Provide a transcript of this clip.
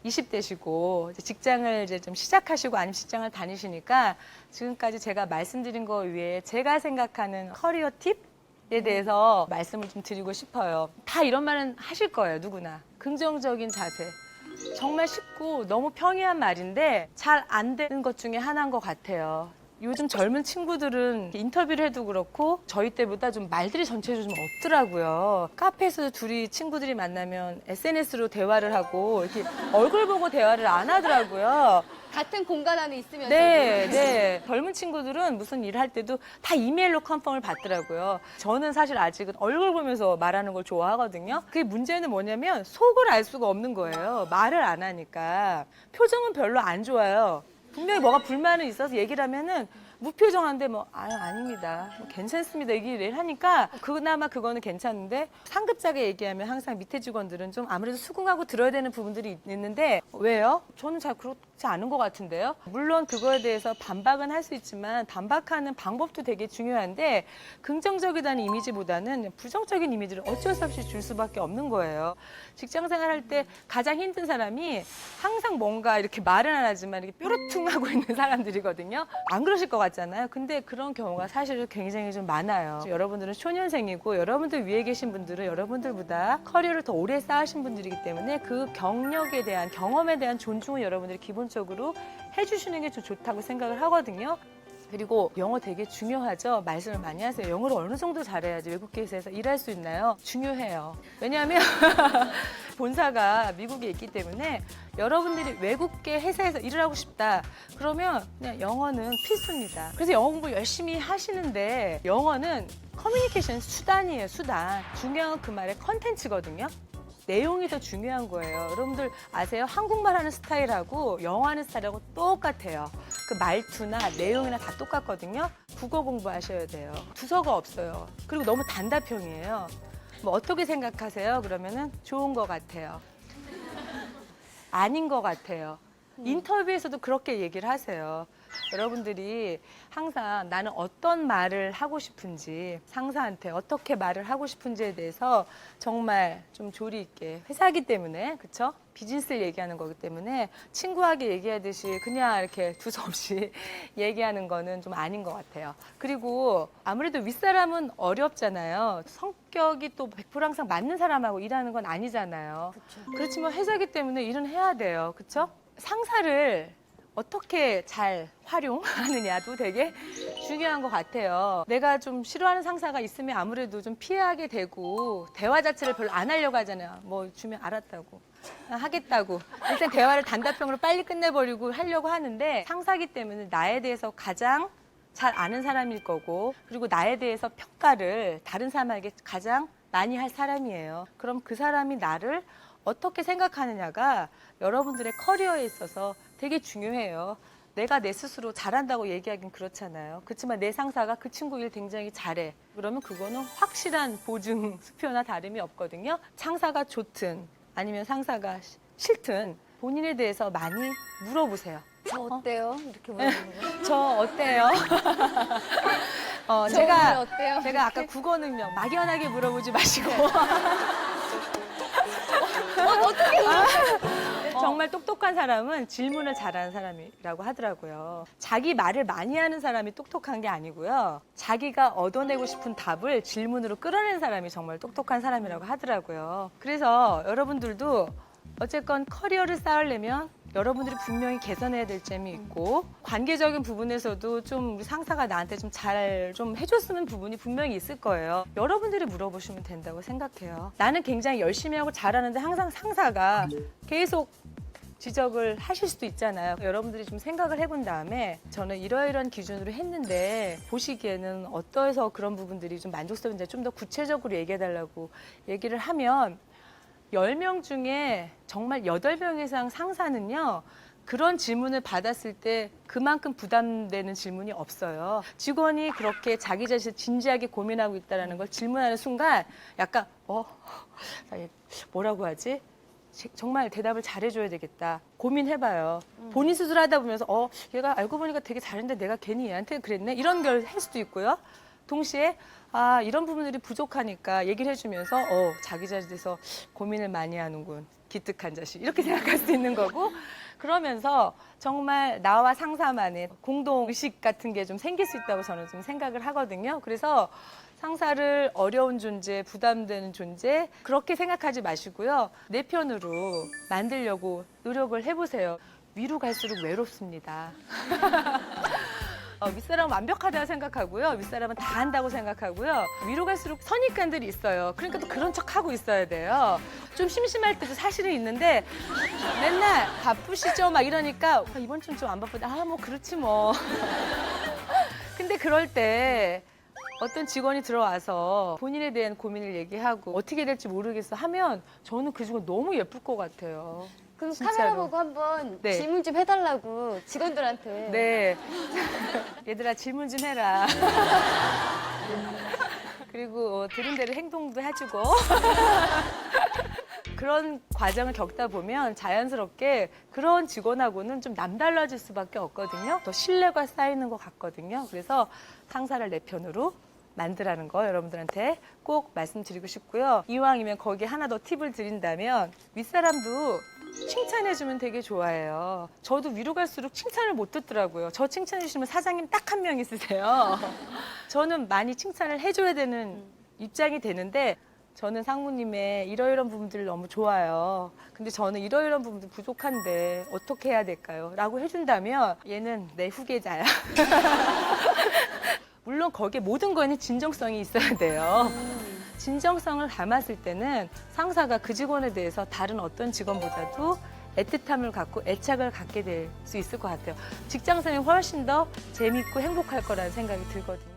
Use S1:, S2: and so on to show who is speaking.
S1: 20대시고 직장을 이제 좀 시작하시고 아니면 직장을 다니시니까 지금까지 제가 말씀드린 거 외에 제가 생각하는 커리어 팁에 대해서 말씀을 좀 드리고 싶어요. 다 이런 말은 하실 거예요, 누구나. 긍정적인 자세. 정말 쉽고 너무 평이한 말인데 잘 안 되는 것 중에 하나인 것 같아요. 요즘 젊은 친구들은 인터뷰를 해도 그렇고 저희 때보다 좀 말들이 전체적으로 좀 없더라고요. 카페에서 둘이 친구들이 만나면 SNS로 대화를 하고 이렇게 얼굴 보고 대화를 안 하더라고요.
S2: 같은 공간 안에 있으면서.
S1: 네. 젊은 친구들은 무슨 일을 할 때도 다 이메일로 컨펌을 받더라고요. 저는 사실 아직은 얼굴 보면서 말하는 걸 좋아하거든요. 그게 문제는 뭐냐면 속을 알 수가 없는 거예요. 말을 안 하니까. 표정은 별로 안 좋아요. 분명히 뭐가 불만은 있어서 얘기를 하면은 무표정한데 아닙니다. 괜찮습니다. 얘기를 하니까 그나마 그거는 괜찮은데 상급자가 얘기하면 항상 밑에 직원들은 좀 아무래도 수긍하고 들어야 되는 부분들이 있는데 왜요? 저는 잘 그렇지 않은 것 같은데요. 물론 그거에 대해서 반박은 할 수 있지만 반박하는 방법도 되게 중요한데 긍정적이라는 이미지보다는 부정적인 이미지를 어쩔 수 없이 줄 수밖에 없는 거예요. 직장 생활할 때 가장 힘든 사람이 항상 뭔가 이렇게 말은 안 하지만 이렇게 뾰루퉁하고 있는 사람들이거든요. 안 그러실 것 같잖아요. 근데 그런 경우가 사실 굉장히 좀 많아요. 여러분들은 초년생이고 여러분들 위에 계신 분들은 여러분들보다 커리어를 더 오래 쌓으신 분들이기 때문에 그 경력에 대한 경험에 대한 존중을 여러분들이 기본적으로 해주시는 게 좀 좋다고 생각을 하거든요. 그리고 영어 되게 중요하죠. 말씀을 많이 하세요. 영어를 어느 정도 잘해야지 외국 회사에서 일할 수 있나요? 중요해요. 왜냐하면 본사가 미국에 있기 때문에 여러분들이 외국계 회사에서 일을 하고 싶다. 그러면 그냥 영어는 필수입니다. 그래서 영어 공부 열심히 하시는데 영어는 커뮤니케이션 수단이에요, 수단. 중요한 건 그 말의 컨텐츠거든요. 내용이 더 중요한 거예요. 여러분들 아세요? 한국말 하는 스타일하고 영어 하는 스타일하고 똑같아요. 그 말투나 내용이나 다 똑같거든요. 국어 공부하셔야 돼요. 두서가 없어요. 그리고 너무 단답형이에요. 뭐 어떻게 생각하세요? 그러면은 좋은 것 같아요. 아닌 것 같아요. 인터뷰에서도 그렇게 얘기를 하세요. 여러분들이 항상 나는 어떤 말을 하고 싶은지 상사한테 어떻게 말을 하고 싶은지에 대해서 정말 좀 조리 있게 회사기 때문에 그쵸? 비즈니스를 얘기하는 거기 때문에 친구하게 얘기하듯이 그냥 이렇게 두서없이 얘기하는 거는 좀 아닌 것 같아요. 그리고 아무래도 윗사람은 어렵잖아요. 성격이 또 100% 항상 맞는 사람하고 일하는 건 아니잖아요. 그렇지만 회사기 때문에 일은 해야 돼요. 그쵸? 상사를 어떻게 잘 활용하느냐도 되게 중요한 것 같아요. 내가 좀 싫어하는 상사가 있으면 아무래도 좀 피하게 되고 대화 자체를 별로 안 하려고 하잖아요. 뭐 주면 알았다고, 하겠다고. 일단 대화를 단답형으로 빨리 끝내버리고 하려고 하는데 상사기 때문에 나에 대해서 가장 잘 아는 사람일 거고 그리고 나에 대해서 평가를 다른 사람에게 가장 많이 할 사람이에요. 그럼 그 사람이 나를 어떻게 생각하느냐가 여러분들의 커리어에 있어서 되게 중요해요. 내가 내 스스로 잘한다고 얘기하긴 그렇잖아요. 그렇지만 내 상사가 그 친구 일 굉장히 잘해. 그러면 그거는 확실한 보증 수표나 다름이 없거든요. 상사가 좋든 아니면 상사가 싫든 본인에 대해서 많이 물어보세요.
S2: 저 어때요? 이렇게 물어보는 거예요?
S1: 저 어때요?
S2: 저 오늘 어때요?
S1: 제가 아까 국어 능력 막연하게 물어보지 마시고 정말 똑똑한 사람은 질문을 잘하는 사람이라고 하더라고요. 자기 말을 많이 하는 사람이 똑똑한 게 아니고요. 자기가 얻어내고 싶은 답을 질문으로 끌어내는 사람이 정말 똑똑한 사람이라고 하더라고요. 그래서 여러분들도 어쨌건 커리어를 쌓으려면 여러분들이 분명히 개선해야 될 점이 있고 관계적인 부분에서도 좀 우리 상사가 나한테 좀 잘 좀 해줬으면 부분이 분명히 있을 거예요. 여러분들이 물어보시면 된다고 생각해요. 나는 굉장히 열심히 하고 잘하는데 항상 상사가 계속 지적을 하실 수도 있잖아요. 여러분들이 좀 생각을 해본 다음에 저는 이러이러한 기준으로 했는데 보시기에는 어떠해서 그런 부분들이 좀 만족스러운지 좀 더 구체적으로 얘기해달라고 얘기를 하면 10명 중에 정말 8명 이상 상사는요. 그런 질문을 받았을 때 그만큼 부담되는 질문이 없어요. 직원이 그렇게 자기 자신을 진지하게 고민하고 있다는 걸 질문하는 순간 약간 뭐라고 하지? 정말 대답을 잘해줘야 되겠다. 고민해봐요. 본인 스스로 하다 보면서 얘가 알고 보니까 되게 잘했는데 내가 괜히 얘한테 그랬네? 이런 걸 할 수도 있고요. 동시에 이런 부분들이 부족하니까 얘기를 해주면서 자기 자신에 대해서 고민을 많이 하는군. 기특한 자식 이렇게 생각할 수 있는 거고 그러면서 정말 나와 상사만의 공동의식 같은 게 좀 생길 수 있다고 저는 좀 생각을 하거든요. 그래서 상사를 어려운 존재, 부담되는 존재 그렇게 생각하지 마시고요. 내 편으로 만들려고 노력을 해보세요. 위로 갈수록 외롭습니다. 윗사람은 완벽하다고 생각하고요. 윗사람은 다 한다고 생각하고요. 위로 갈수록 선입관들이 있어요. 그러니까 또 그런 척하고 있어야 돼요. 좀 심심할 때도 사실은 있는데 맨날 바쁘시죠? 막 이러니까 이번 주는 좀 안 바쁘다. 뭐 그렇지 뭐. 근데 그럴 때 어떤 직원이 들어와서 본인에 대한 고민을 얘기하고 어떻게 될지 모르겠어 하면 저는 그 직원 너무 예쁠 것 같아요.
S2: 그럼
S1: 진짜로.
S2: 카메라 보고 한번
S1: 네.
S2: 질문 좀 해달라고 직원들한테.
S1: 네. 얘들아 질문 좀 해라. 그리고 들은 대로 행동도 해주고. 그런 과정을 겪다 보면 자연스럽게 그런 직원하고는 좀 남달라질 수밖에 없거든요. 더 신뢰가 쌓이는 것 같거든요. 그래서 상사를 내 편으로 만들라는 거 여러분들한테 꼭 말씀드리고 싶고요. 이왕이면 거기에 하나 더 팁을 드린다면 윗사람도 칭찬해주면 되게 좋아해요. 저도 위로 갈수록 칭찬을 못 듣더라고요. 저 칭찬해주시면 사장님 딱 한 명 있으세요. 저는 많이 칭찬을 해줘야 되는 입장이 되는데 저는 상무님의 이러이러한 부분들을 너무 좋아요. 근데 저는 이러이러한 부분들 부족한데 어떻게 해야 될까요? 라고 해준다면 얘는 내 후계자야. 물론 거기에 모든 거에는 진정성이 있어야 돼요. 진정성을 담았을 때는 상사가 그 직원에 대해서 다른 어떤 직원보다도 애틋함을 갖고 애착을 갖게 될 수 있을 것 같아요. 직장 생활이 훨씬 더 재밌고 행복할 거라는 생각이 들거든요.